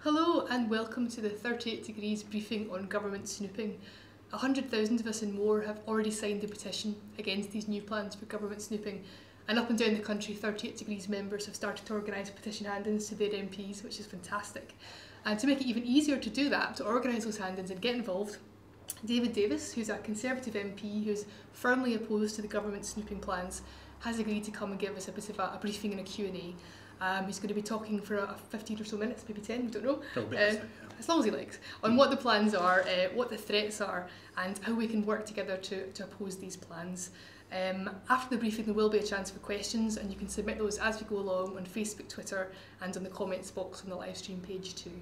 Hello and welcome to the 38 Degrees briefing on government snooping. 100,000 of us and more have already signed the petition against these new plans for government snooping, and up and down the country 38 Degrees members have started to organise petition hand-ins to their MPs, which is fantastic. And to make it even easier to do that, to organise those hand-ins and get involved, David Davis, who's a Conservative MP who's firmly opposed to the government snooping plans, has agreed to come and give us a bit of a briefing and a Q&A. He's going to be talking for 15 or so minutes, maybe 10, we don't know, as long as he likes, on what the plans are, what the threats are, and how we can work together to oppose these plans. After the briefing there will be a chance for questions, and you can submit those as we go along on Facebook, Twitter and on the comments box on the live stream page too.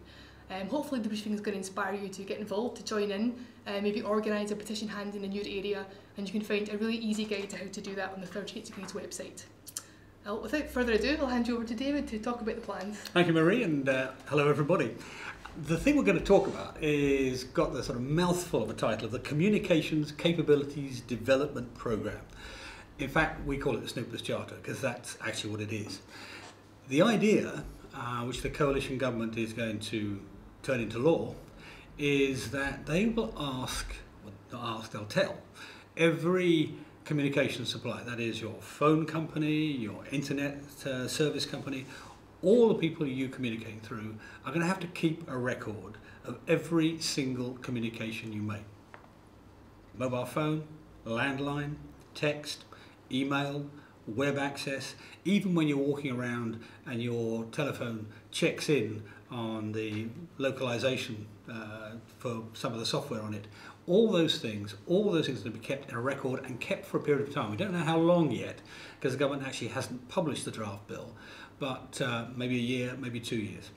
Hopefully the briefing is going to inspire you to get involved, to join in, maybe organise a petition hand-in your area, and you can find a really easy guide to how to do that on the 38 Degrees website. Without further ado, I'll hand you over to David to talk about the plans. Thank you, Marie, and hello everybody. The thing we're going to talk about is got the sort of mouthful of a title of the Communications Capabilities Development Programme. In fact, we call it the Snoopers Charter because that's actually what it is. The idea, which the coalition government is going to turn into law, is that they will ask, well, not ask, they'll tell every communication supplier, that is your phone company, your internet service company, all the people you communicate through are going to have to keep a record of every single communication you make. Mobile phone, landline, text, email, web access, even when you're walking around and your telephone checks in on the localization for some of the software on it. All those things are going to be kept in a record and kept for a period of time. We don't know how long yet because the government actually hasn't published the draft bill, but maybe a year, maybe 2 years.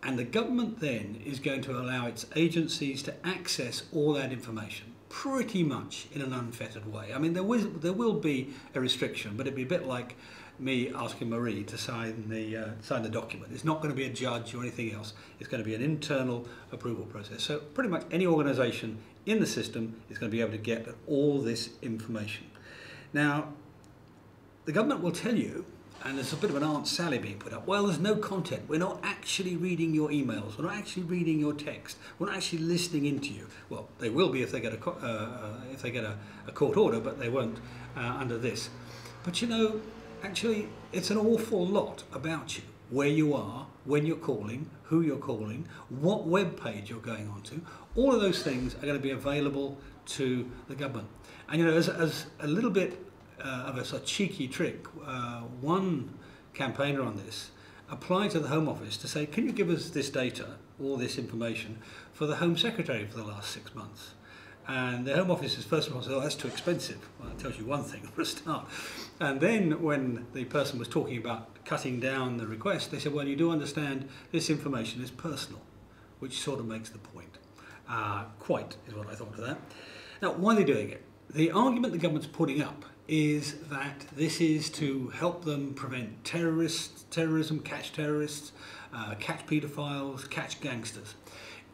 And the government then is going to allow its agencies to access all that information pretty much in an unfettered way. I mean, there will be a restriction, but it'd be a bit like me asking Marie to sign the document. It's not going to be a judge or anything else. It's going to be an internal approval process. So pretty much any organisation in the system is going to be able to get all this information. Now, the government will tell you, and there's a bit of an Aunt Sally being put up, well, there's no content. We're not actually reading your emails. We're not actually reading your text. We're not actually listening into you. Well, they will be if they get a court order, but they won't under this. But you know, actually, it's an awful lot about you. Where you are, when you're calling, who you're calling, what web page you're going onto. All of those things are going to be available to the government. And you know, as a little bit of a sort of cheeky trick, one campaigner on this applied to the Home Office to say, can you give us this data, all this information, for the Home Secretary for the last 6 months? And the Home Office's first response was, oh, that's too expensive. Well, that tells you one thing for a start. And then when the person was talking about cutting down the request, they said, well, you do understand this information is personal, which sort of makes the point. Quite is what I thought of that. Now, why are they doing it? The argument the government's putting up is that this is to help them prevent terrorism, catch terrorists, catch paedophiles, catch gangsters.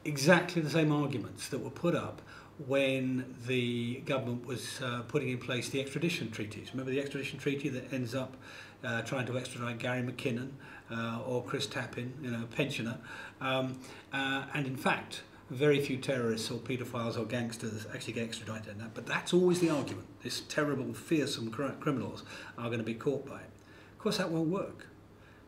Exactly the same arguments that were put up when the government was putting in place the extradition treaties. Remember the extradition treaty that ends up trying to extradite Gary McKinnon or Chris Tappin, you know, pensioner, and in fact very few terrorists or paedophiles or gangsters actually get extradited in that. But that's always the argument. This terrible, fearsome criminals are going to be caught by it. Of course, that won't work.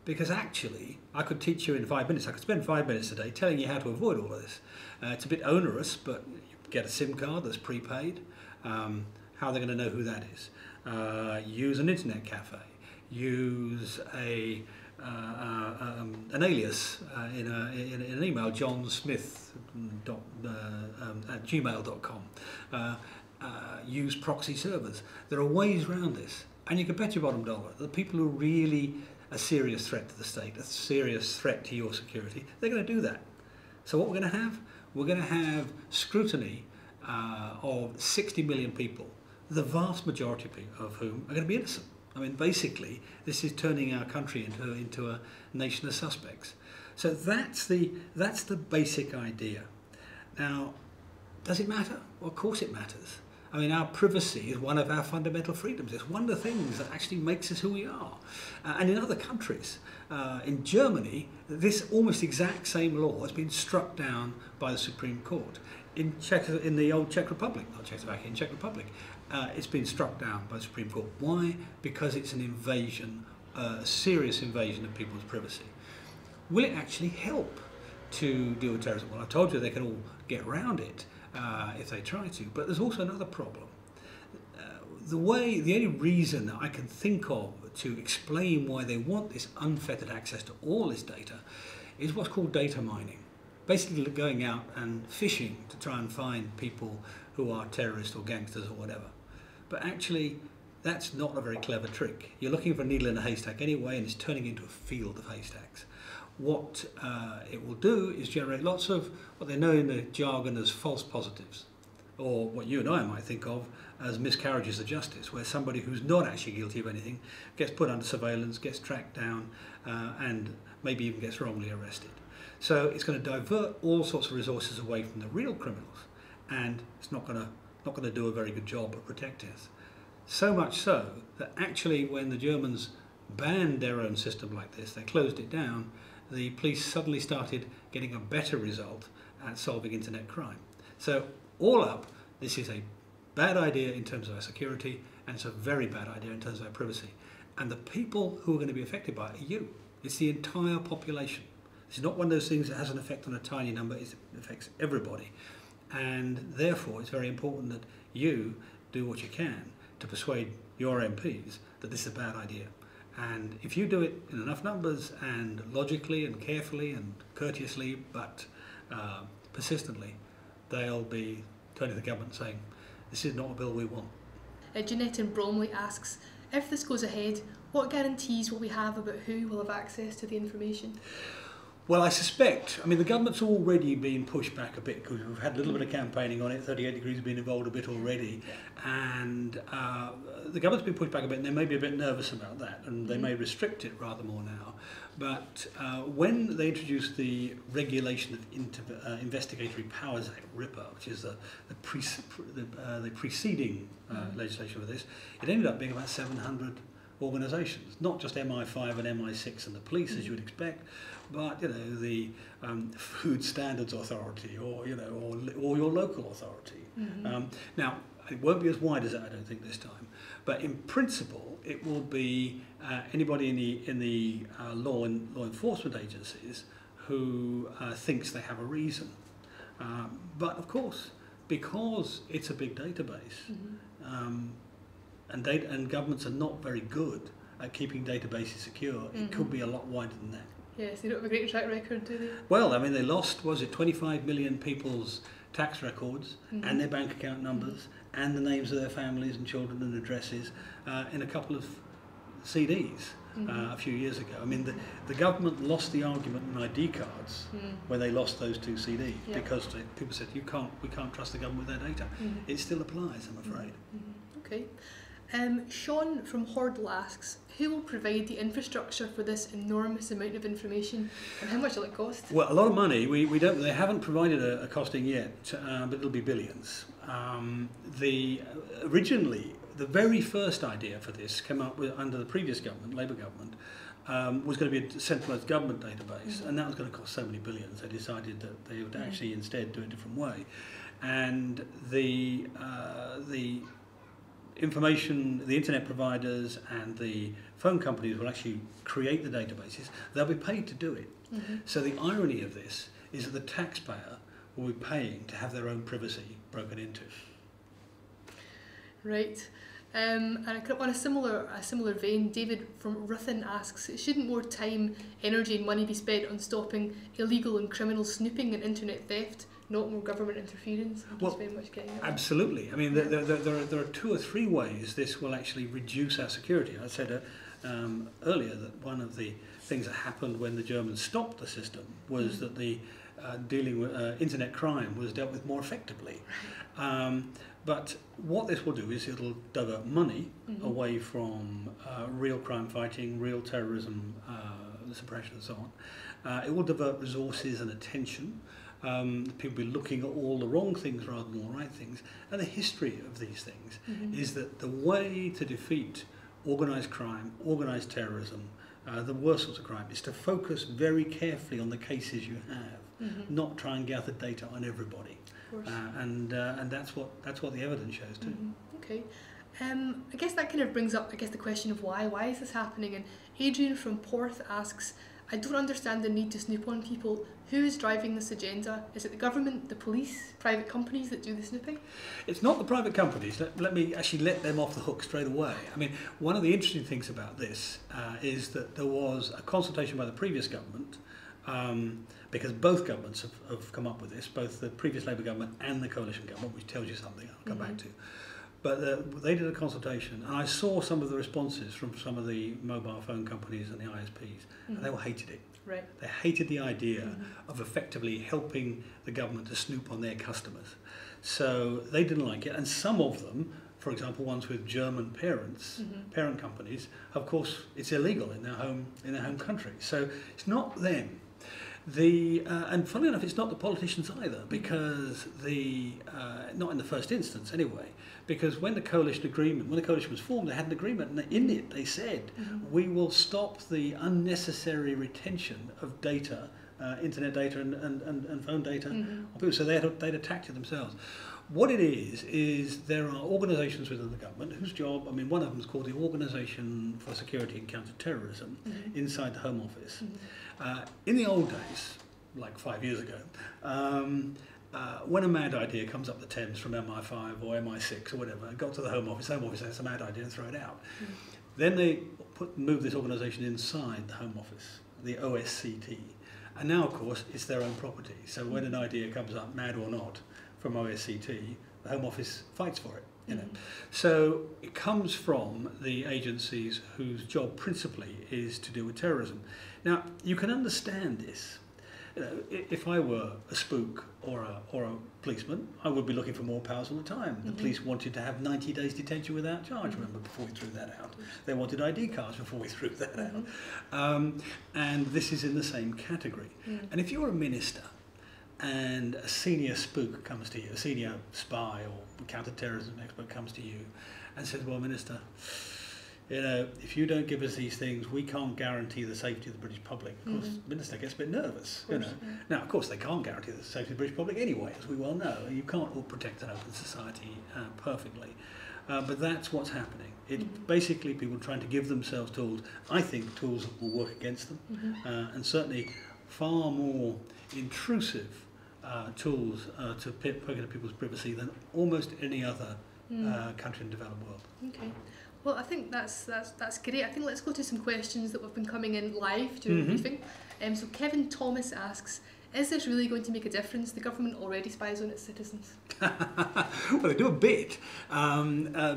Because actually, I could teach you in 5 minutes. I could spend 5 minutes a day telling you how to avoid all of this. It's a bit onerous, but you get a SIM card that's prepaid. How are they going to know who that is? Use an internet cafe. Use an alias in an email, johnsmith@gmail.com. Use proxy servers. There are ways around this. And you can bet your bottom dollar that the people who really a serious threat to the state, a serious threat to your security, they're going to do that. So what we're going to have? We're going to have scrutiny of 60 million people, the vast majority of whom are going to be innocent. I mean, basically, this is turning our country into a nation of suspects. So that's the basic idea. Now, does it matter? Well, of course it matters. I mean, our privacy is one of our fundamental freedoms. It's one of the things that actually makes us who we are. And in other countries, in Germany, this almost exact same law has been struck down by the Supreme Court. In the old Czech Republic, not Czechoslovakia, in Czech Republic, it's been struck down by the Supreme Court. Why? Because it's an invasion, a serious invasion of people's privacy. Will it actually help to deal with terrorism? Well, I told you they can all get around it if they try to, but there's also another problem. The only reason that I can think of to explain why they want this unfettered access to all this data is what's called data mining. Basically going out and fishing to try and find people who are terrorists or gangsters or whatever. But actually, that's not a very clever trick. You're looking for a needle in a haystack anyway, and it's turning into a field of haystacks. What it will do is generate lots of what they know in the jargon as false positives, or what you and I might think of as miscarriages of justice, where somebody who's not actually guilty of anything gets put under surveillance, gets tracked down, and maybe even gets wrongly arrested. So it's going to divert all sorts of resources away from the real criminals, and it's not going to do a very good job of protecting us. So much so that actually when the Germans banned their own system like this, they closed it down, the police suddenly started getting a better result at solving internet crime. So all up, this is a bad idea in terms of our security, and it's a very bad idea in terms of our privacy. And the people who are going to be affected by it are you. It's the entire population. It's not one of those things that has an effect on a tiny number, it affects everybody. And therefore it's very important that you do what you can to persuade your MPs that this is a bad idea. And if you do it in enough numbers and logically and carefully and courteously but persistently, they'll be turning to the government saying, this is not a bill we want. Jeanette in Bromley asks, if this goes ahead, what guarantees will we have about who will have access to the information? Well, I suspect, I mean, the government's already been pushed back a bit because we've had a little bit of campaigning on it. 38 Degrees has been involved a bit already. And the government's been pushed back a bit, and they may be a bit nervous about that, and they may restrict it rather more now. But when they introduced the Regulation of Investigatory Powers Act, RIPA, which is the preceding legislation for this, it ended up being about 700 organisations, not just MI5 and MI6 and the police, as you would expect, but the Food Standards Authority, or or your local authority. Now, it won't be as wide as that, I don't think, this time. But in principle, it will be anybody in the law enforcement agencies who thinks they have a reason. But of course, because it's a big database, and governments are not very good at keeping databases secure, it could be a lot wider than that. Yes, they don't have a great track record, do they? Well, I mean, they lost, 25 million people's tax records and their bank account numbers and the names of their families and children and addresses in a couple of CDs a few years ago. I mean, the government lost the argument on ID cards when they lost those two CDs because people said, we can't trust the government with their data. It still applies, I'm afraid. Okay. Sean from Hordle asks, who will provide the infrastructure for this enormous amount of information, and how much will it cost? Well, a lot of money. They haven't provided a costing yet, but it'll be billions. Originally, the very first idea for this came up under the previous government, Labour government, was going to be a centralised government database, and that was going to cost so many billions. They decided that they would actually instead do it a different way, and the internet providers and the phone companies will actually create the databases. They'll be paid to do it. So the irony of this is that the taxpayer will be paying to have their own privacy broken into. Right. And on a similar vein, David from Ruthin asks, shouldn't more time, energy and money be spent on stopping illegal and criminal snooping and internet theft, not more government interference? Well, absolutely. I mean, there are 2 or 3 ways this will actually reduce our security. I said earlier that one of the things that happened when the Germans stopped the system was that the dealing with internet crime was dealt with more effectively. But what this will do is it'll divert money away from real crime fighting, real terrorism suppression and so on. It will divert resources and attention People be looking at all the wrong things rather than all the right things. And the history of these things is that the way to defeat organised crime, organised terrorism, the worst sorts of crime, is to focus very carefully on the cases you have, not try and gather data on everybody. And that's what the evidence shows too. Okay. I guess that kind of brings up, the question of why. Why is this happening? And Adrian from Porth asks, I don't understand the need to snoop on people. Who is driving this agenda? Is it the government, the police, private companies that do the snooping? It's not the private companies. Let me actually let them off the hook straight away. I mean, one of the interesting things about this is that there was a consultation by the previous government, because both governments have come up with this, both the previous Labour government and the coalition government, which tells you something I'll come back to. But they did a consultation, and I saw some of the responses from some of the mobile phone companies and the ISPs, and they all hated it. Right. They hated the idea of effectively helping the government to snoop on their customers. So they didn't like it, and some of them, for example, ones with German parents, parent companies, of course, it's illegal in their home country. So it's not them. And funnily enough, it's not the politicians either, because not in the first instance anyway, because when the coalition was formed, they had an agreement, and in it they said, we will stop the unnecessary retention of data, internet data and phone data on people. So they'd attacked it themselves. What it is there are organisations within the government whose job, one of them is called the Organisation for Security and Counter-Terrorism, inside the Home Office. In the old days, like 5 years ago, when a mad idea comes up the Thames from MI5 or MI6 or whatever, it got to the Home Office has a mad idea and throw it out. Then they move this organisation inside the Home Office, the OSCT. And now, of course, it's their own property. So when an idea comes up, mad or not, from OSCT, the Home Office fights for it. So it comes from the agencies whose job principally is to deal with terrorism. Now, you can understand this. If I were a spook or a policeman, I would be looking for more powers all the time. The police wanted to have 90 days detention without charge, remember, before we threw that out. They wanted ID cards before we threw that out. And this is in the same category. And if you're a minister and a senior spook comes to you, a senior spy or counter-terrorism expert comes to you and says, well, Minister, if you don't give us these things, we can't guarantee the safety of the British public. Of course, the Minister gets a bit nervous. Now, of course, they can't guarantee the safety of the British public anyway, as we well know. You can't all protect an open society perfectly. But that's what's happening. It's basically people trying to give themselves tools. I think tools that will work against them, and certainly far more intrusive tools to poke into people's privacy than almost any other country in the developed world. Okay. Well, I think that's great. I think let's go to some questions that have been coming in live during the briefing. So Kevin Thomas asks, is this really going to make a difference? The government already spies on its citizens. Well, they do a bit,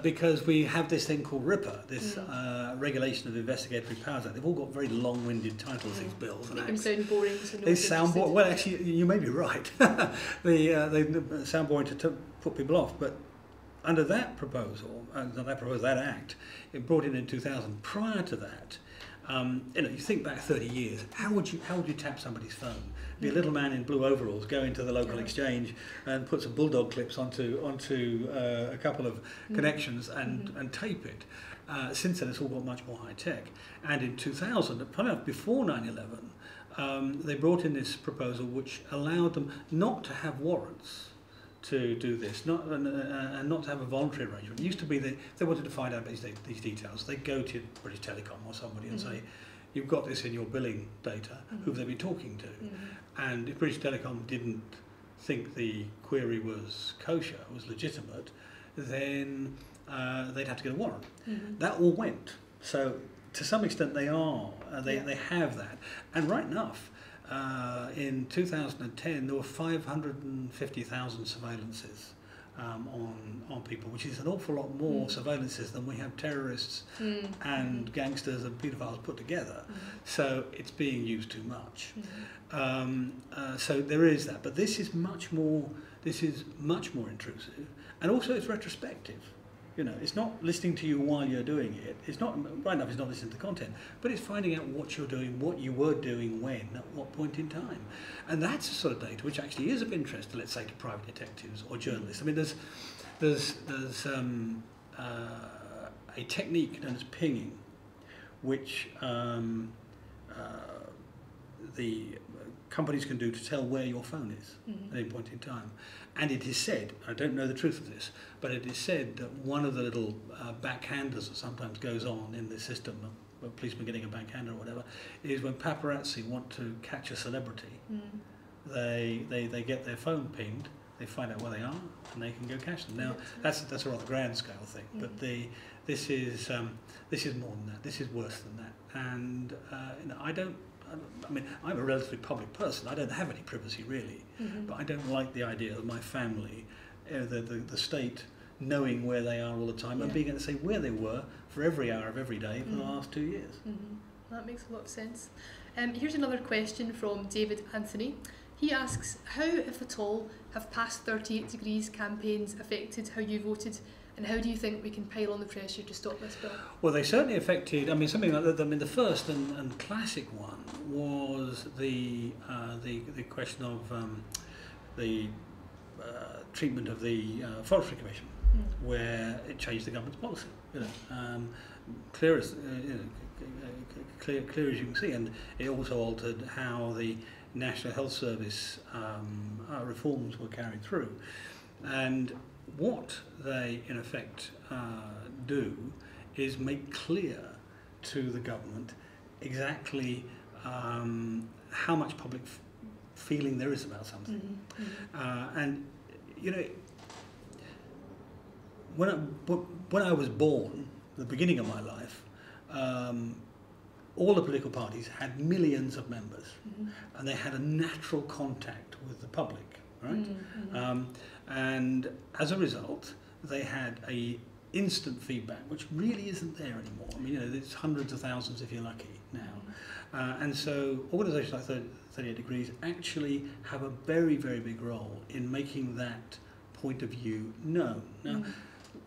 because we have this thing called RIPA, this Regulation of Investigatory Powers Act. They've all got very long-winded titles, these bills. Make them sound boring. So they sound boring. Well, actually, you may be right. They sound boring to put people off, but under that proposal, that act, it brought in 2000. Prior to that, you think back 30 years. How would you tap somebody's phone? Be a little man in blue overalls go into the local exchange and put some bulldog clips onto a couple of connections and tape it. Since then, it's all got much more high tech. And in 2000, probably before 9/11, they brought in this proposal which allowed them not to have warrants to do this, and not to have a voluntary arrangement. It used to be that if they wanted to find out these details, they'd go to British Telecom or somebody and say, you've got this in your billing data, who have they been talking to? And if British Telecom didn't think the query was kosher, was legitimate, then they'd have to get a warrant. That all went. So to some extent they have that. And right enough, in 2010 there were 550,000 surveillances on people, which is an awful lot more surveillances than we have terrorists and gangsters and paedophiles put together. So it's being used too much. So there is that, but this is much more intrusive, and also it's retrospective. You know, it's not listening to you while you're doing it. It's not, right enough, it's not listening to the content, but it's finding out what you're doing, what you were doing when, at what point in time. And that's the sort of data which actually is of interest, let's say, to private detectives or journalists. I mean, there's a technique known as pinging, which the companies can do to tell where your phone is at any point in time. And it is said, I don't know the truth of this, but it is said that one of the little backhanders that sometimes goes on in the system, a policeman getting a backhander or whatever, is when paparazzi want to catch a celebrity, they get their phone pinged, they find out where they are, and they can go catch them. Now, that's a rather grand scale thing, but this is more than that. This is worse than that. And you know, I mean, I'm a relatively public person. I don't have any privacy really, but I don't like the idea of my family, the state, knowing where they are all the time and being able to say where they were for every hour of every day for the last 2 years. That makes a lot of sense. Here's another question from David Anthony. He asks, how, if at all, have past 38 Degrees campaigns affected how you voted, and how do you think we can pile on the pressure to stop this bill? Well, they certainly affected, I mean, something like that. I mean, the first and classic one was the question of the treatment of the Forestry Commission, where it changed the government's policy. You know, clear as clear as you can see, and it also altered how the National Health Service reforms were carried through. And what they in effect do is make clear to the government exactly how much public feeling there is about something. And you know, when I was born, the beginning of my life, all the political parties had millions of members, and they had a natural contact with the public, right? And as a result, they had a instant feedback, which really isn't there anymore. I mean, you know, there's hundreds of thousands if you're lucky now. And so organisations like 38 Degrees actually have a very, very big role in making that point of view known. Now,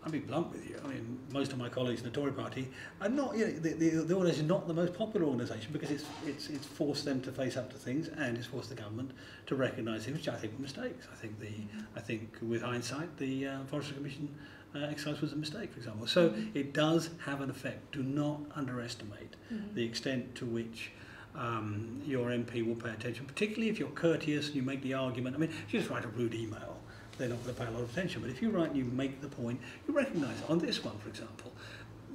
I'll be blunt with you. I mean, most of my colleagues in the Tory party are not. You know, the organisation is not the most popular organisation because it's forced them to face up to things, and it's forced the government to recognise things, which I think were mistakes. I think with hindsight, the Forestry Commission exercise was a mistake, for example. So it does have an effect. Do not underestimate the extent to which your MP will pay attention, particularly if you're courteous and you make the argument. I mean, if you just write a rude email, they're not going to pay a lot of attention. But if you write and you make the point, you recognise it. On this one, for example,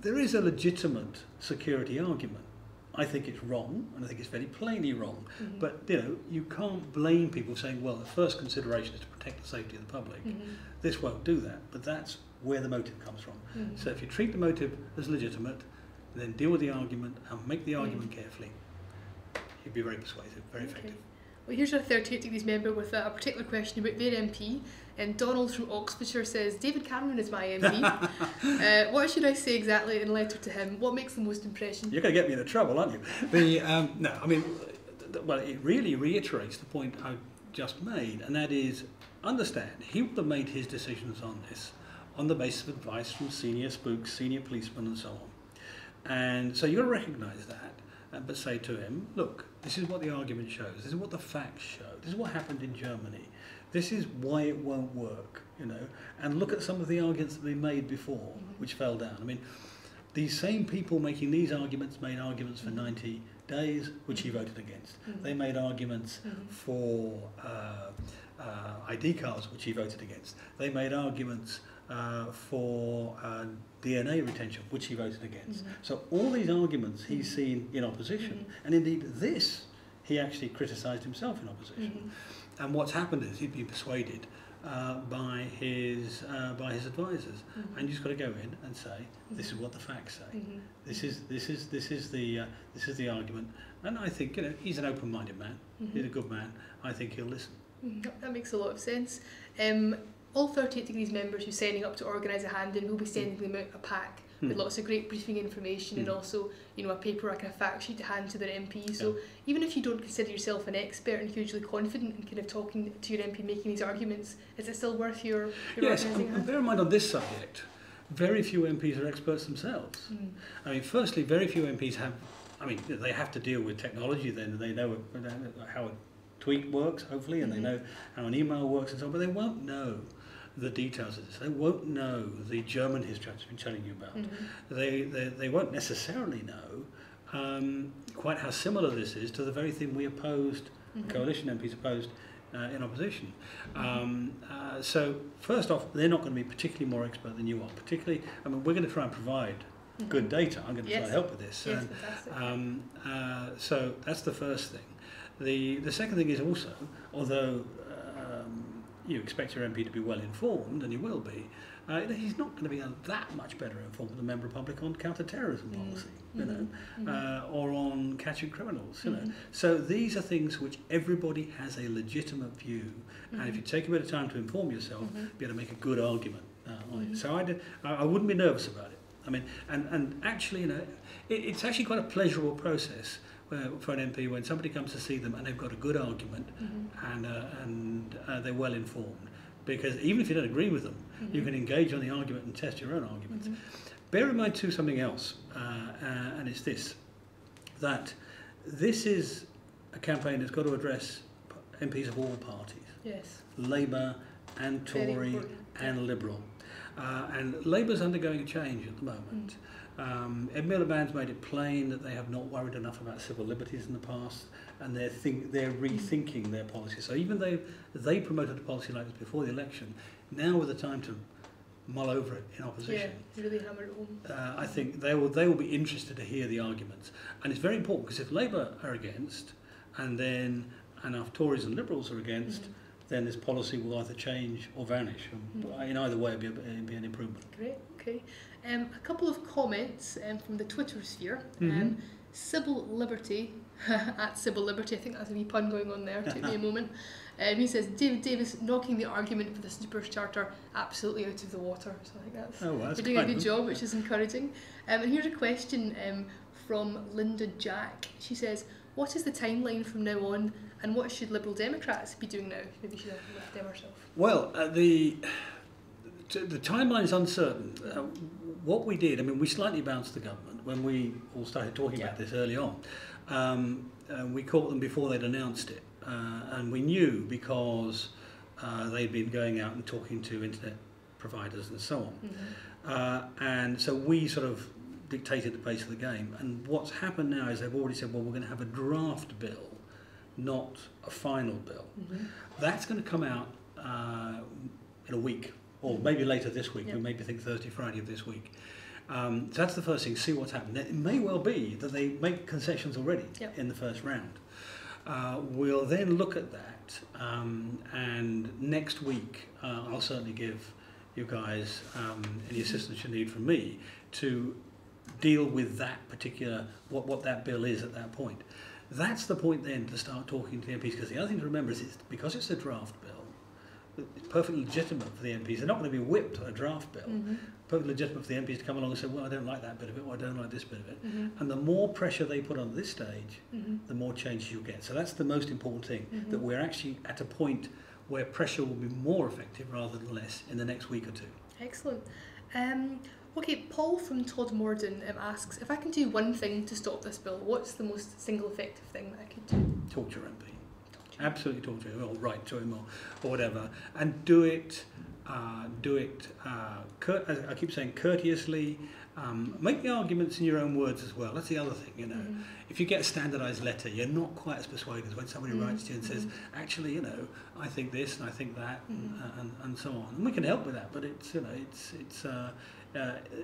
there is a legitimate security argument. I think it's wrong, and I think it's very plainly wrong. But you know, you can't blame people saying, well, the first consideration is to protect the safety of the public. This won't do that, but that's where the motive comes from. So if you treat the motive as legitimate, then deal with the argument and make the argument carefully, you'd be very persuasive, very effective. Well, here's a 38 Degrees member with a particular question about their MP. And Donald from Oxfordshire says, David Cameron is my MP. What should I say exactly in a letter to him? What makes the most impression? You're going to get me into trouble, aren't you? No, I mean, well, it really reiterates the point I just made, and that is, understand, he would have made his decisions on this on the basis of advice from senior spooks, senior policemen and so on. And so you've got to recognise that, but say to him, look, this is what the argument shows, this is what the facts show, this is what happened in Germany, this is why it won't work, you know, and look at some of the arguments that they made before, which fell down. I mean, these same people making these arguments made arguments for 90 days, which he voted against. They made arguments for ID cards, which he voted against. They made arguments for DNA retention, which he voted against. So all these arguments he's seen in opposition, and indeed this he actually criticised himself in opposition. And what's happened is he'd been persuaded by his advisors, and you've got to go in and say, this is what the facts say. This is the argument. And I think, you know, he's an open-minded man. He's a good man. I think he'll listen. That makes a lot of sense. All 38 Degrees members who are signing up to organise a hand-in will be sending them out a pack with lots of great briefing information and also, you know, a paper, like a fact sheet to hand to their MP. So even if you don't consider yourself an expert and hugely confident in kind of talking to your MP, making these arguments, is it still worth your yes, organising a hand? bear in mind on this subject, very few MPs are experts themselves. I mean, firstly, very few MPs have, I mean, they have to deal with technology, then they know how a tweet works, hopefully, and they know how an email works and so on, but they won't know the details of this. They won't know the German history I've been telling you about. They won't necessarily know quite how similar this is to the very thing we opposed, coalition MPs opposed in opposition. So first off, they're not going to be particularly more expert than you are. Particularly, I mean, we're going to try and provide good data. I'm going to try and help with this. Yes, fantastic. So that's the first thing. The second thing is also, although you expect your MP to be well informed, and he will be, he's not going to be that much better informed than the Member of Public on counter-terrorism policy, you know, or on catching criminals, you know. So these are things which everybody has a legitimate view, and if you take a bit of time to inform yourself, be able to make a good argument on it. So I wouldn't be nervous about it. I mean, and actually, you know, it's actually quite a pleasurable process for an MP when somebody comes to see them and they've got a good argument and they're well informed. Because even if you don't agree with them, you can engage on the argument and test your own arguments. Bear in mind too something else, and it's this, that this is a campaign that's got to address MPs of all parties. Yes. Labour and Tory and Liberal. And Labour's undergoing a change at the moment. Ed Miliband's made it plain that they have not worried enough about civil liberties in the past, and they're rethinking their policy. So even though they promoted a policy like this before the election, now with the time to mull over it in opposition, really hammer it home. I think they will be interested to hear the arguments. And it's very important, because if Labour are against, and if Tories and Liberals are against, then this policy will either change or vanish. In either way, it'll be an improvement. Great, okay. A couple of comments from the Twitter sphere. Sybil Liberty, at Sybil Liberty, I think that's a wee pun going on there, took me a moment. He says, David Davis knocking the argument for the Snoopers Charter absolutely out of the water. So I think that's you're doing a good job, which is encouraging. And here's a question from Linda Jack. She says, what is the timeline from now on, and what should Liberal Democrats be doing now? Maybe she should have left them herself. Well, the timeline is uncertain. What we did, I mean, we slightly bounced the government when we all started talking about this early on. We caught them before they'd announced it, and we knew because they'd been going out and talking to internet providers and so on. And so we sort of dictated the pace of the game. And what's happened now is they've already said, well, we're going to have a draft bill, not a final bill. That's going to come out in a week, or maybe later this week. We maybe think Thursday, Friday of this week. So that's the first thing, see what's happened. It may well be that they make concessions already in the first round. We'll then look at that, and next week I'll certainly give you guys any assistance you need from me to deal with that particular, what that bill is at that point. That's the point then to start talking to the MPs, because the other thing to remember is because it's a draft bill, it's perfectly legitimate for the MPs. They're not going to be whipped a draft bill. Perfectly legitimate for the MPs to come along and say, well, I don't like that bit of it, or I don't like this bit of it. And the more pressure they put on this stage, the more changes you'll get. So that's the most important thing, that we're actually at a point where pressure will be more effective rather than less in the next week or two. Excellent. Okay, Paul from Todd Morden asks, if I can do one thing to stop this bill, what's the most single effective thing that I could do? Talk to your MP. Absolutely talk to him, or write to him, or whatever, and do it. I keep saying courteously. Make the arguments in your own words as well. That's the other thing, you know. If you get a standardised letter, you're not quite as persuaded as when somebody writes to you and says, actually, you know, I think this and I think that, and so on. And we can help with that, but it's, you know,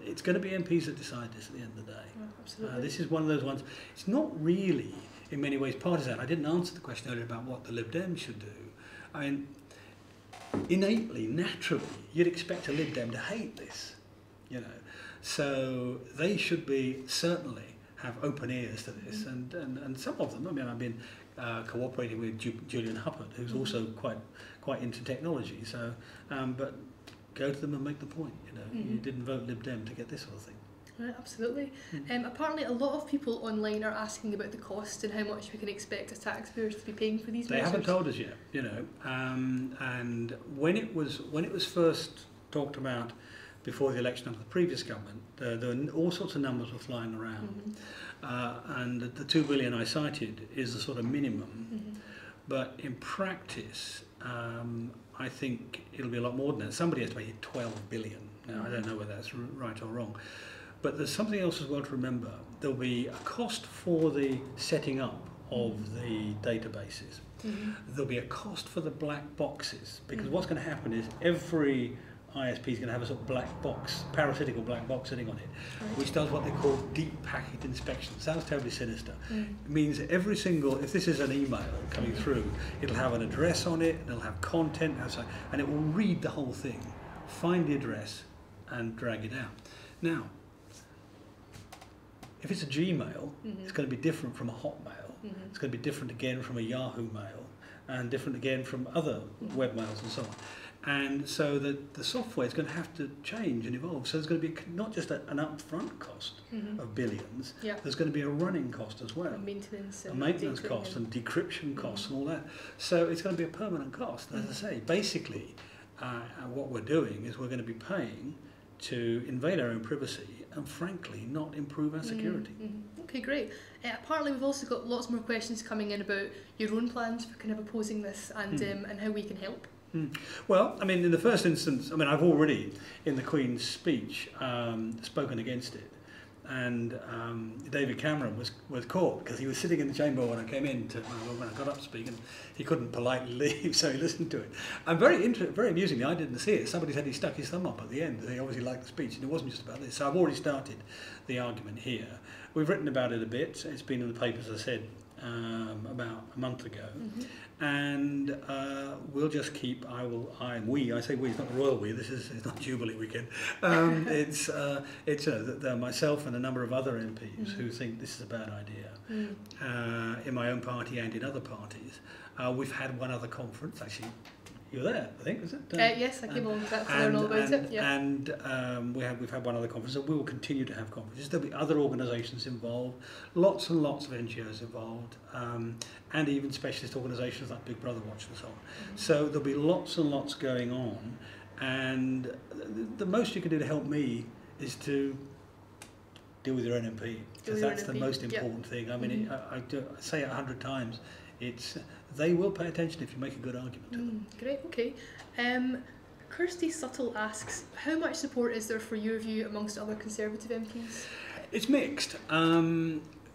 it's going to be MPs that decide this at the end of the day. Absolutely. This is one of those ones. It's not really, in many ways, partisan. I didn't answer the question earlier about what the Lib Dems should do. I mean, innately, naturally, you'd expect a Lib Dem to hate this, you know. So they should be certainly have open ears to this, and some of them. I mean, I've been cooperating with Julian Huppert, who's also quite into technology. So, but go to them and make the point. You know, you didn't vote Lib Dem to get this sort of thing. Right, absolutely. Apparently, a lot of people online are asking about the cost and how much we can expect as taxpayers to be paying for these measures. They haven't told us yet, you know. And when it was first talked about, before the election under the previous government, there were all sorts of numbers were flying around. And the 2 billion I cited is the sort of minimum. But in practice, I think it'll be a lot more than that. Somebody estimated 12 billion. Now, I don't know whether that's right or wrong. But there's something else as well to remember. There'll be a cost for the setting up of the databases. There'll be a cost for the black boxes, because what's going to happen is every ISP is going to have a sort of black box, parasitical black box sitting on it, which does what they call deep packet inspection. Sounds terribly sinister. It means every single, if this is an email coming through, it'll have an address on it, and it'll have content outside, and it will read the whole thing, find the address, and drag it out. Now, if it's a Gmail, it's going to be different from a Hotmail. It's going to be different again from a Yahoo Mail, and different again from other webmails and so on. And so the software is going to have to change and evolve. So there's going to be not just an upfront cost of billions, there's going to be a running cost as well. A maintenance cost and decryption costs and all that. So it's going to be a permanent cost. As I say, basically what we're doing is we're going to be paying to invade our own privacy and frankly not improve our security. Okay, great. Apparently we've also got lots more questions coming in about your own plans for kind of opposing this and how we can help. Well, I mean, in the first instance, I mean, I've already, in the Queen's speech, spoken against it. And David Cameron was caught because he was sitting in the chamber when I came in, when I got up to speak, and he couldn't politely leave, so he listened to it. And very amusingly, I didn't see it. Somebody said he stuck his thumb up at the end. They obviously liked the speech, and it wasn't just about this. So I've already started the argument here. We've written about it a bit. It's been in the papers, as I said, about a month ago. And we'll just keep, I say we, it's not the royal we, it's not Jubilee weekend. It's myself and a number of other MPs who think this is a bad idea. In my own party and in other parties. We've had one other conference, actually. You were there, I think, was it? Yes, I came along to that to learn all about it. Yeah. And we've had one other conference, and we will continue to have conferences. There'll be other organisations involved, lots and lots of NGOs involved, and even specialist organisations like Big Brother Watch and so on. So there'll be lots and lots going on, and the most you can do to help me is to deal with your own MP, because that's the most important thing. I mean, I say it 100 times. They will pay attention if you make a good argument to them. Great, okay. Kirsty Suttle asks, how much support is there for your view amongst other Conservative MPs? It's mixed.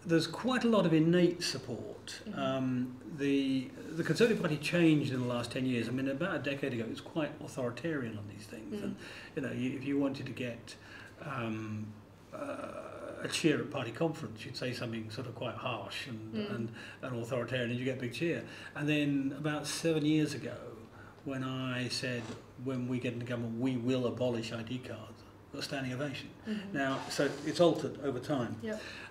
There's quite a lot of innate support. The Conservative Party changed in the last 10 years. I mean, about a decade ago, it was quite authoritarian on these things. And, you know, if you wanted to get a cheer at party conference, you'd say something sort of quite harsh and authoritarian, and you get a big cheer. And then about 7 years ago, when I said, when we get into government, we will abolish ID cards, a standing ovation. Now, so it's altered over time.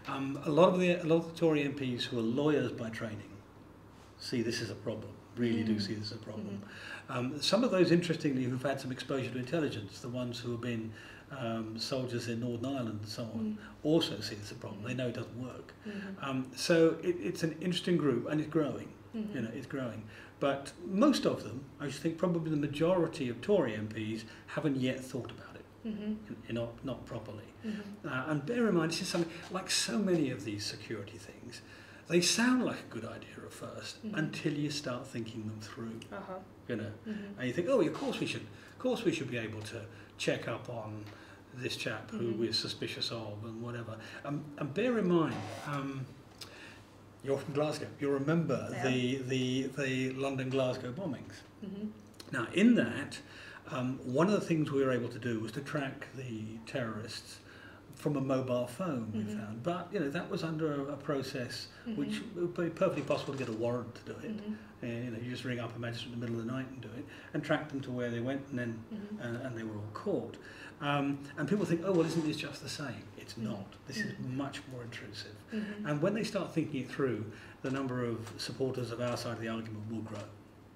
A lot of the Tory MPs who are lawyers by training see this as a problem, really do see this as a problem. Some of those, interestingly, who've had some exposure to intelligence, the ones who have been soldiers in Northern Ireland and so on, also see this as a problem. They know it doesn't work. So it's an interesting group, and it's growing. You know, it's growing. But most of them, I think probably the majority of Tory MPs haven't yet thought about it, not properly. And bear in mind, this is something, like so many of these security things, they sound like a good idea at first until you start thinking them through. You know, and you think, oh, of course we should be able to check up on this chap who we're suspicious of and whatever. And bear in mind, you're from Glasgow. You remember the London-Glasgow bombings. Now, in that, one of the things we were able to do was to track the terrorists from a mobile phone, we found. But, you know, that was under a process which would be perfectly possible to get a warrant to do it. You know, you just ring up a magistrate in the middle of the night and do it, and track them to where they went, and then and they were all caught. And people think, oh, well, isn't this just the same? It's not. This is much more intrusive. And when they start thinking it through, the number of supporters of our side of the argument will grow.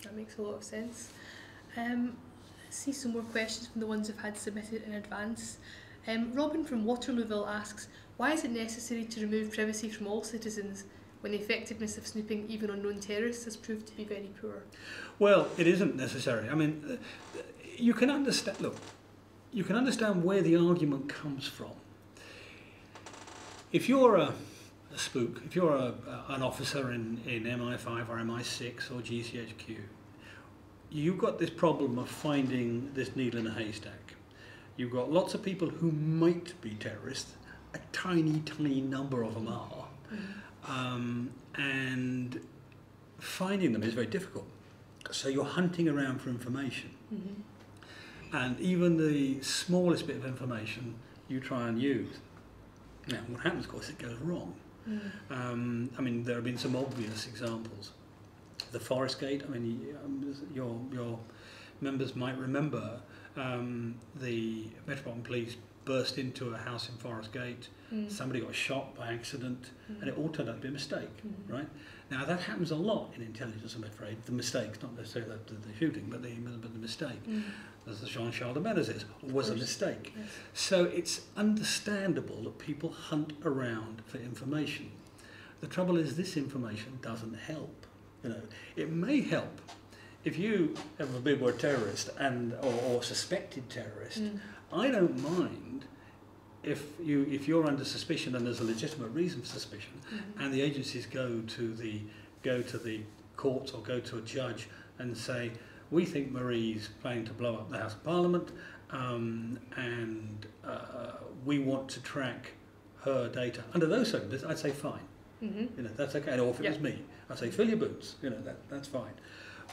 That makes a lot of sense. Let's see some more questions from the ones who've had submitted in advance. Robin from Waterlooville asks, why is it necessary to remove privacy from all citizens when the effectiveness of snooping even on known terrorists has proved to be very poor? Well, it isn't necessary. I mean, you can understand, look, you can understand where the argument comes from. If you're a spook, if you're an officer in MI5 or MI6 or GCHQ, you've got this problem of finding this needle in a haystack. You've got lots of people who might be terrorists, a tiny, tiny number of them are, and finding them is very difficult. So you're hunting around for information. And even the smallest bit of information you try and use. Now, what happens, of course, it goes wrong. I mean, there have been some obvious examples. The Forest Gate, I mean, your members might remember the Metropolitan Police burst into a house in Forest Gate, somebody got shot by accident, and it all turned out to be a mistake, right? Now, that happens a lot in intelligence, I'm afraid. The mistakes, not necessarily the shooting, but the mistake. As the Jean-Charles de Menezes was a mistake. Yes. So it's understandable that people hunt around for information. The trouble is this information doesn't help. You know, it may help if you have a big word terrorist or suspected terrorist. I don't mind if you're under suspicion and there's a legitimate reason for suspicion, and the agencies go to the courts or go to a judge and say, we think Marie's planning to blow up the House of Parliament, and we want to track her data. Under those circumstances, I'd say fine. You know, that's okay. Or if it was me, I'd say fill your boots. You know, that's fine.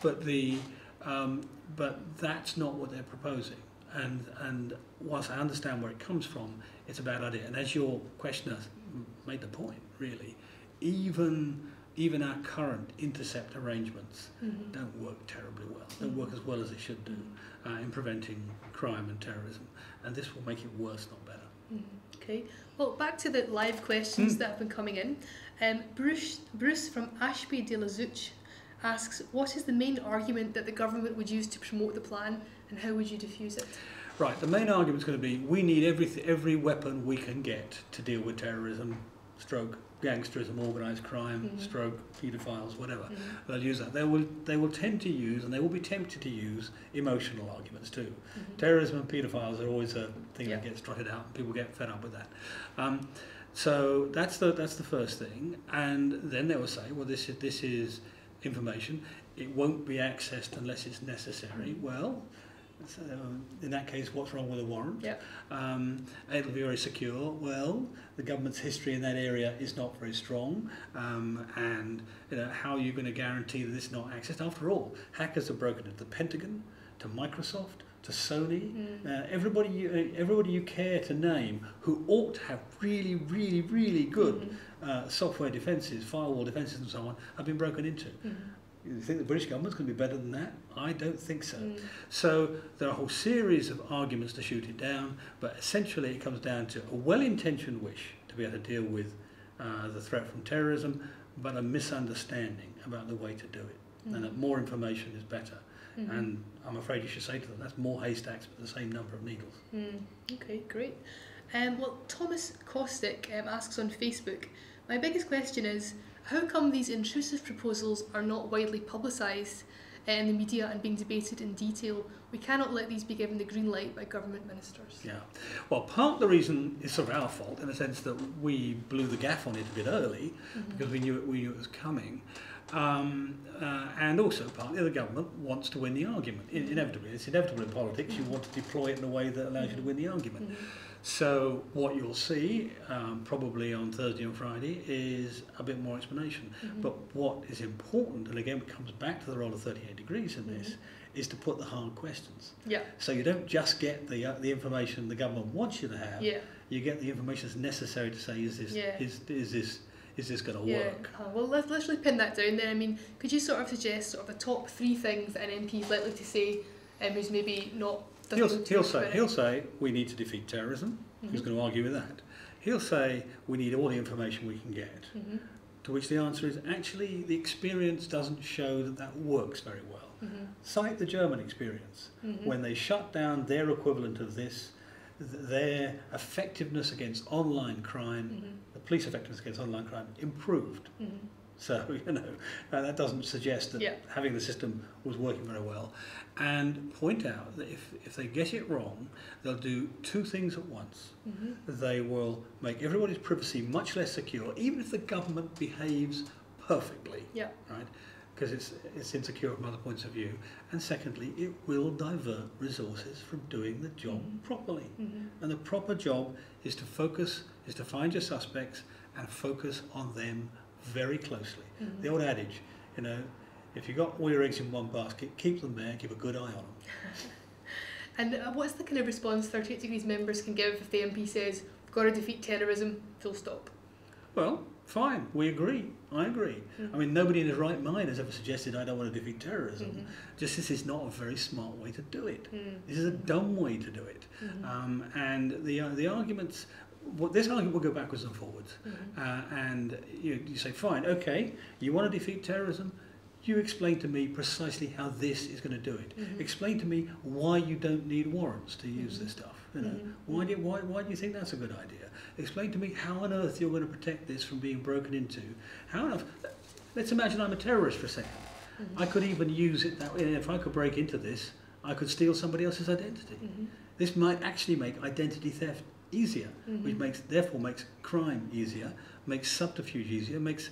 But but that's not what they're proposing. And whilst I understand where it comes from, it's a bad idea. And as your questioner made the point, really, even our current intercept arrangements don't work terribly well. Don't work as well as they should do in preventing crime and terrorism. And this will make it worse, not better. Okay. Well, back to the live questions that have been coming in. Bruce from Ashby de la Zouch asks, what is the main argument that the government would use to promote the plan, and how would you diffuse it? Right, the main argument is going to be we need every weapon we can get to deal with terrorism, stroke gangsterism, organised crime, stroke paedophiles, whatever. They'll use that. They will tend to use, and they will be tempted to use, emotional arguments too. Terrorism and paedophiles are always a thing that gets trotted out, and people get fed up with that. So that's the first thing, and then they will say, well, this is information. It won't be accessed unless it's necessary. Well, so in that case, what's wrong with a warrant? It'll be very secure. Well, the government's history in that area is not very strong, and you know, how are you going to guarantee that it's not accessed? After all, hackers have broken into the Pentagon, to Microsoft, to Sony, everybody you care to name who ought to have really, really, really good software defences, firewall defences and so on, have been broken into. You think the British government's going to be better than that? I don't think so. So there are a whole series of arguments to shoot it down, but essentially it comes down to a well-intentioned wish to be able to deal with the threat from terrorism, but a misunderstanding about the way to do it, and that more information is better. And I'm afraid you should say to them, that's more haystacks but the same number of needles. Okay, great. Well, Thomas Kostick asks on Facebook, my biggest question is, how come these intrusive proposals are not widely publicised in the media and being debated in detail? We cannot let these be given the green light by government ministers. Yeah, well, part of the reason is sort of our fault in the sense that we blew the gaff on it a bit early because we knew it was coming. And also partly the government wants to win the argument. Inevitably, it's inevitable in politics. You want to deploy it in a way that allows you to win the argument. So what you'll see probably on Thursday and Friday is a bit more explanation. But what is important, and again it comes back to the role of 38 degrees in this, is to put the hard questions. So you don't just get the information the government wants you to have. You get the information that's necessary to say, is this going to work? Well, let's literally pin that down then. I mean, could you sort of suggest sort of the top 3 things that an MP is likely to say who's maybe not... He'll say, we need to defeat terrorism. Who's going to argue with that? He'll say, we need all the information we can get. To which the answer is, actually, the experience doesn't show that that works very well. Cite the German experience. When they shut down their equivalent of this, their effectiveness against online crime, the police effectiveness against online crime, improved. So, that doesn't suggest that having the system was working very well. And point out that if they get it wrong, they'll do two things at once. They will make everybody's privacy much less secure, even if the government behaves perfectly, right? Because it's insecure from other points of view. And secondly, it will divert resources from doing the job properly. And the proper job is to focus, is to find your suspects and focus on them very closely. The old adage, if you've got all your eggs in one basket, keep them there, keep a good eye on them. And what's the kind of response 38 Degrees members can give if the MP says, we've got to defeat terrorism, full stop? Well, fine, we agree. I agree. I mean, nobody in his right mind has ever suggested I don't want to defeat terrorism. Just this is not a very smart way to do it. This is a dumb way to do it. And the arguments, this argument will go backwards and forwards. And you say, fine, okay, you want to defeat terrorism? You explain to me precisely how this is going to do it. Explain to me why you don't need warrants to use this stuff. Why do you think that's a good idea? Explain to me how on earth you're going to protect this from being broken into. How on earth? Let's imagine I'm a terrorist for a second. I could even use it that way. If I could break into this, I could steal somebody else's identity. This might actually make identity theft easier, which therefore makes crime easier, makes subterfuge easier, makes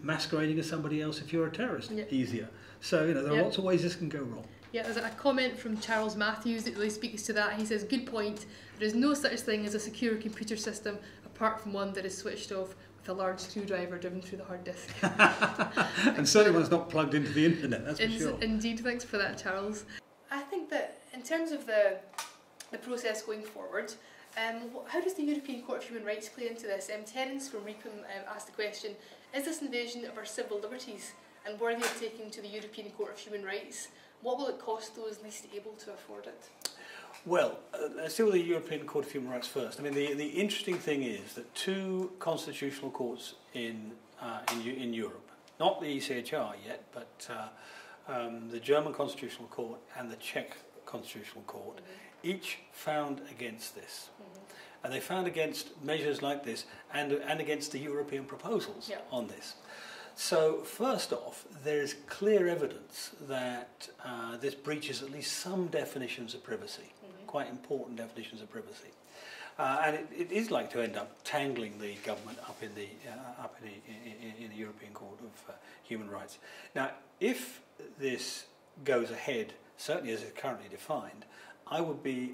masquerading as somebody else if you're a terrorist easier. So there are lots of ways this can go wrong. Yeah, there's a comment from Charles Matthews that really speaks to that. He says, good point, there is no such thing as a secure computer system apart from one that is switched off with a large screwdriver driven through the hard disk. And certainly one's not plugged into the internet, that's for sure. Indeed, thanks for that, Charles. I think that in terms of the process going forward, how does the European Court of Human Rights play into this? Terence from REPAM asked the question, is this invasion of our civil liberties and worthy of taking to the European Court of Human Rights? What will it cost those least able to afford it? Well, let's deal with the European Court of Human Rights first. I mean, the interesting thing is that two constitutional courts in Europe, not the ECHR yet, but the German Constitutional Court and the Czech Constitutional Court, each found against this. And they found against measures like this and against the European proposals on this. So first off, there is clear evidence that this breaches at least some definitions of privacy, quite important definitions of privacy. And it is like to end up tangling the government up in the European Court of Human Rights. Now, if this goes ahead, certainly as it's currently defined, I would be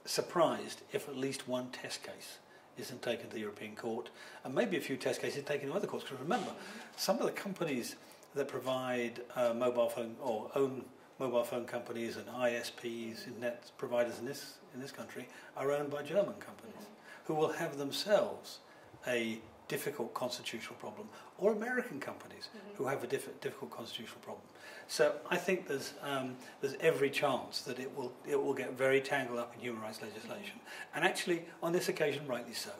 surprised if at least one test case isn't taken to the European Court, and maybe a few test cases taken to other courts. Because remember, some of the companies that provide mobile phone or own mobile phone companies and ISPs, internet providers in this country, are owned by German companies who will have themselves a difficult constitutional problem, or American companies who have a difficult constitutional problem. So I think there's every chance that it will get very tangled up in human rights legislation, and actually on this occasion rightly so.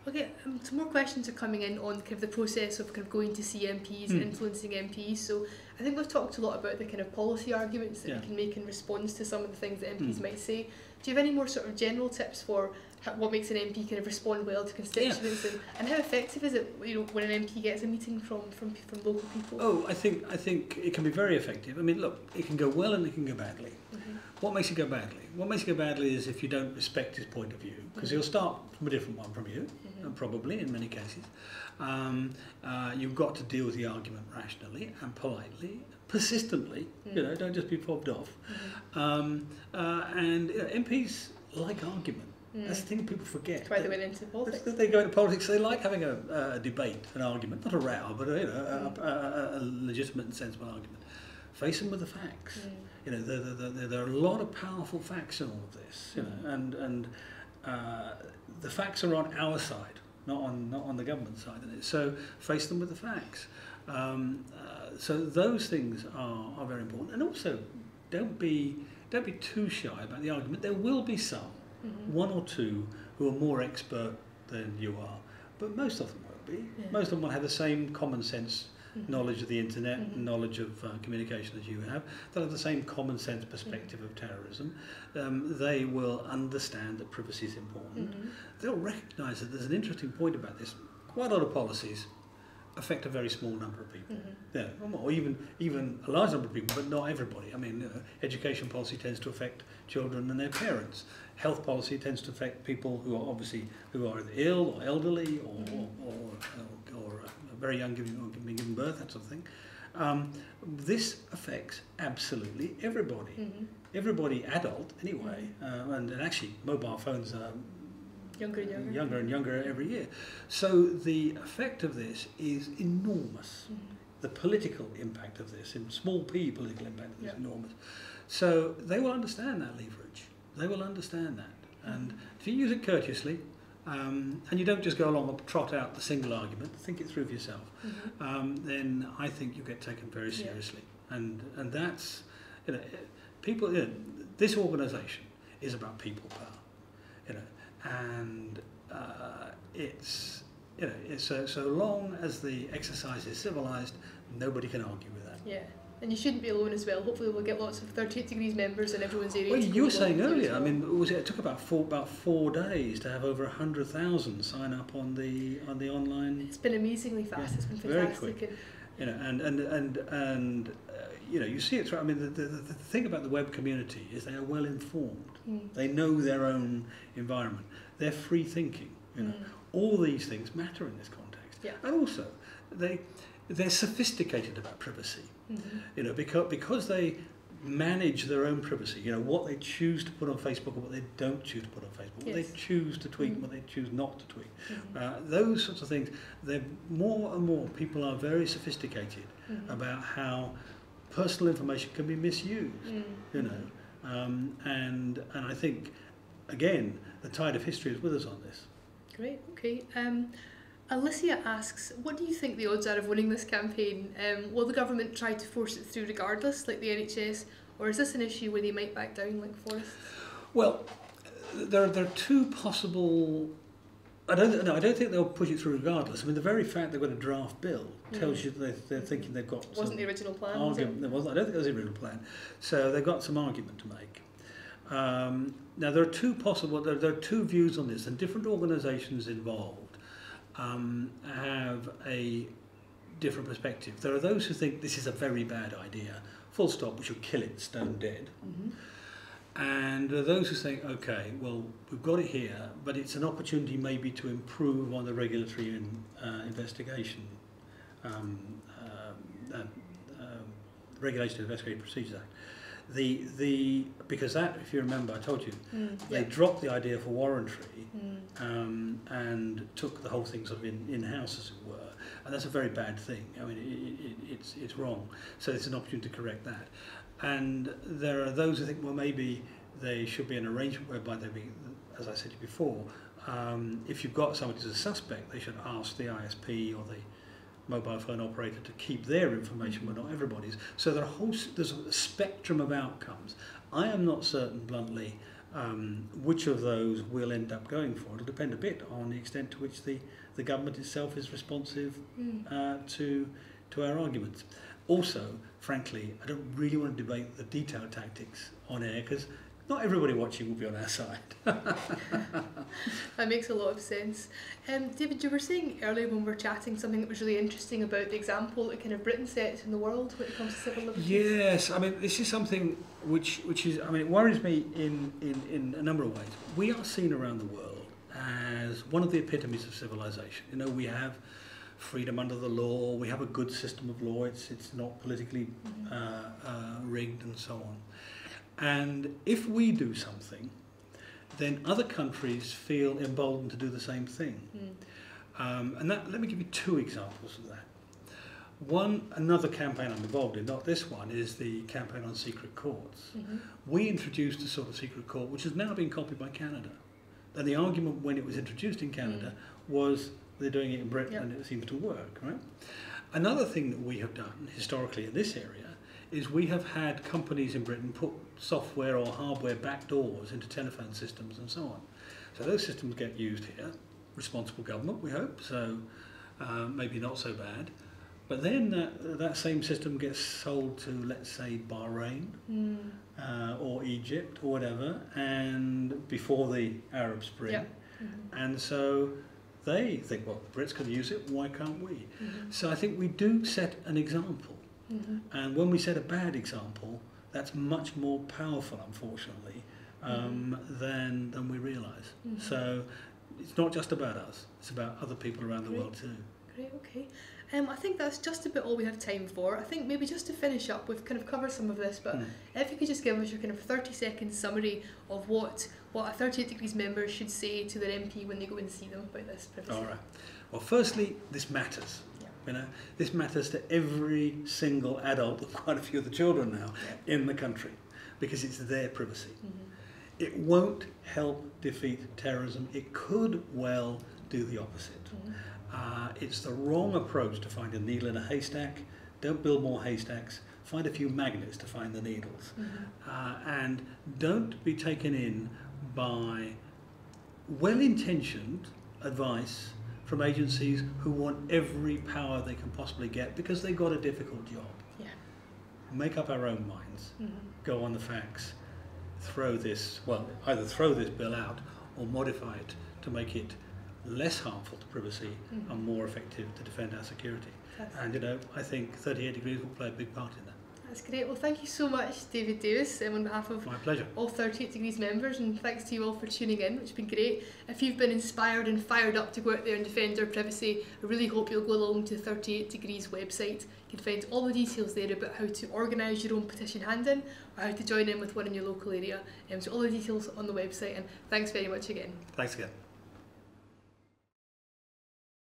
Okay, some more questions are coming in on kind of the process of kind of going to see MPs, influencing MPs. So I think we've talked a lot about the kind of policy arguments that we can make in response to some of the things that MPs might say. Do you have any more sort of general tips for what makes an MP kind of respond well to constituents, and how effective is it, when an MP gets a meeting from local people? Oh, I think it can be very effective. I mean, look, it can go well and it can go badly. What makes it go badly? What makes it go badly is if you don't respect his point of view, because he'll start from a different one from you, probably in many cases. You've got to deal with the argument rationally and politely, persistently. Don't just be fobbed off. And MPs like argument. That's the thing people forget. That's why they went into politics. They go into politics. They like having a debate, an argument, not a row, but a legitimate and sensible argument. Face them with the facts. There are a lot of powerful facts in all of this. And the facts are on our side, not on the government side of it. So face them with the facts. So those things are very important. And also, don't be too shy about the argument. There will be some. One or two who are more expert than you are, but most of them won't be. Most of them will have the same common sense knowledge of the internet, knowledge of communication as you have. They'll have the same common sense perspective of terrorism. They will understand that privacy is important. They'll recognise that there's an interesting point about this. quite a lot of policies affect a very small number of people. Mm-hmm. Yeah, or even a large number of people, but not everybody. I mean, education policy tends to affect children and their parents. Health policy tends to affect people who are obviously who are either ill or elderly or very young, being given birth, that sort of thing. This affects absolutely everybody. Mm-hmm. Everybody, adult anyway, and actually mobile phones are younger and younger every year. So the effect of this is enormous. Mm-hmm. The political impact of this, in small p political impact of this, is enormous. So they will understand that leverage. They will understand that. And if you use it courteously, and you don't just go along and trot out the single argument, think it through for yourself, then I think you get taken very seriously. And that's, people, this organisation is about people power, and it's, so long as the exercise is civilised, nobody can argue with that. Yeah. And you shouldn't be alone as well. Hopefully we'll get lots of 38 Degrees members in everyone's area. Well, you were saying earlier, well. I mean, it took about 4 days to have over 100,000 sign up on the online. It's been amazingly fast. Yeah, it's been very fantastic. quick. And you see it through. I mean, the thing about the web community is they are well informed. They know their own environment. They're free thinking. All these things matter in this context. Yeah. And also, they're sophisticated about privacy. Because they manage their own privacy. What they choose to put on Facebook and what they don't choose to put on Facebook. What they choose to tweet and what they choose not to tweet. Those sorts of things. More and more people are very sophisticated about how personal information can be misused. And I think, again, the tide of history is with us on this. Great. Okay. Alicia asks, what do you think the odds are of winning this campaign? Will the government try to force it through regardless, like the NHS, or is this an issue where they might back down like Forest? Well, there are two possible. I don't think they'll push it through regardless. I mean, the very fact they've got a draft bill tells you that they're thinking they've got. Wasn't the original plan? Argument. There wasn't. I don't think it was the original plan. So they've got some argument to make. Now there are two possible. There are two views on this, and different organisations involved have a different perspective. There are those who think this is a very bad idea, full stop, we should kill it stone dead. And there are those who think, okay, well, we've got it here, but it's an opportunity maybe to improve on the regulatory investigation, Regulation and Investigatory Procedures Act. Because that, if you remember, I told you, they dropped the idea for warrantry and took the whole thing sort of in-house, as it were, and that's a very bad thing. I mean, it's wrong. So it's an opportunity to correct that. And there are those who think, well, maybe there should be an arrangement whereby they be, as I said to you before, if you've got somebody as a suspect, they should ask the ISP or the mobile phone operator to keep their information, but not everybody's. So there's a spectrum of outcomes. I am not certain, bluntly, which of those we'll end up going for. It'll depend a bit on the extent to which the government itself is responsive to our arguments. Also, frankly, I don't really want to debate the detailed tactics on air because not everybody watching will be on our side. That makes a lot of sense. David, you were saying earlier when we were chatting something that was really interesting about the example that kind of Britain sets in the world when it comes to civil liberties. Yes, I mean, this is something which is, I mean, it worries me in a number of ways. We are seen around the world as one of the epitomes of civilization. We have freedom under the law, we have a good system of law, it's not politically rigged and so on. And if we do something, then other countries feel emboldened to do the same thing. And let me give you two examples of that. One, another campaign I'm involved in, not this one, is the campaign on secret courts. We introduced a sort of secret court which has now been copied by Canada. And the argument when it was introduced in Canada was they're doing it in Britain and it seems to work, right? Another thing that we have done historically in this area is we have had companies in Britain put software or hardware backdoors into telephone systems and so on. So those systems get used here. Responsible government, we hope, so maybe not so bad. But then that same system gets sold to, let's say, Bahrain or Egypt or whatever, and before the Arab Spring. And so they think, well, the Brits can use it, why can't we? So I think we do set an example. And when we set a bad example, that's much more powerful, unfortunately, than we realise. So it's not just about us, it's about other people around the world too. Great, okay. I think that's just about all we have time for. I think maybe just to finish up, we've kind of covered some of this, but if you could just give us your kind of 30-second summary of what a 38 Degrees member should say to their MP when they go and see them about this privacy. All right. Well, firstly, this matters. You know, this matters to every single adult, quite a few of the children now in the country, because it's their privacy. It won't help defeat terrorism. It could well do the opposite. It's the wrong approach to find a needle in a haystack. Don't build more haystacks. Find a few magnets to find the needles. And don't be taken in by well-intentioned advice from agencies who want every power they can possibly get because they've got a difficult job. Make up our own minds. Go on the facts. Throw this, well, either throw this bill out or modify it to make it less harmful to privacy and more effective to defend our security. And you know, I think 38 Degrees will play a big part in that. That's great. Well, thank you so much, David Davis, on behalf of My pleasure. all 38 Degrees members, and thanks to you all for tuning in, which has been great. If you've been inspired and fired up to go out there and defend our privacy, I really hope you'll go along to the 38 Degrees website. You can find all the details there about how to organise your own petition hand-in or how to join in with one in your local area. So all the details on the website, and thanks very much again. Thanks again.